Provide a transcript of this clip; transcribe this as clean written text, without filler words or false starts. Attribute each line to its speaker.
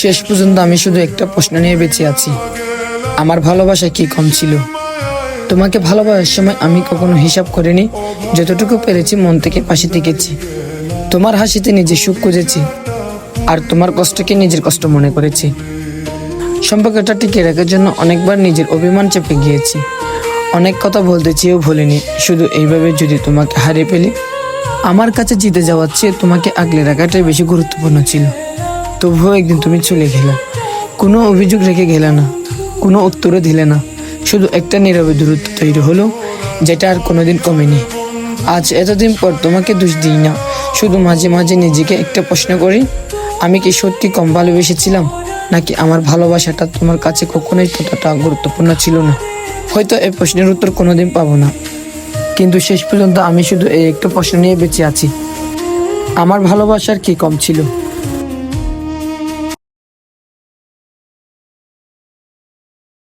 Speaker 1: শেষ পর্যন্ত আমি শুধু একটা প্রশ্ন নিয়ে বেঁচে আছি, আমার ভালোবাসা কি কম ছিল? তোমাকে ভালোবাসার সময় আমি কখনো হিসাব করিনি, যতটুকু পেরেছি মন থেকে পাশে থেকেছি। তোমার হাসিতে নিজের সুখ খুঁজেছি, আর তোমার কষ্টকে নিজের কষ্ট মনে করেছি। সম্পর্কটা টিকিয়ে রাখার জন্য অনেকবার নিজের অভিমান চেপে গিয়েছি, অনেক কথা বলতে চেয়েও ভুলিনি। শুধু এইভাবে যদি তোমাকে হারিয়ে ফেলি, আমার কাছে জিতে যাওয়ার চেয়ে তোমাকে আগলে রাখাটাই বেশি গুরুত্বপূর্ণ ছিল। তবুও একদিন তুমি চলে গেলে, কোনো অভিযোগ রেখে গেলে না, কোনো উত্তরও দিলে না। শুধু একটা নীরবে দূরত্ব তৈরি হলো, যেটা আর কোনোদিন কমেনি। আজ এতদিন পর তোমাকে দোষ দিই না, শুধু মাঝে মাঝে নিজেকে একটা প্রশ্ন করি, আমি কি সত্যি কম ভালোবেসেছিলাম, নাকি আমার ভালোবাসাটা তোমার কাছে কখনোই ততটা গুরুত্বপূর্ণ ছিল না? হয়তো এই প্রশ্নের উত্তর কোনোদিন পাবো না, কিন্তু শেষ পর্যন্ত আমি শুধু এই একটা প্রশ্ন নিয়ে বেঁচে আছি, আমার ভালোবাসার কি কম ছিল?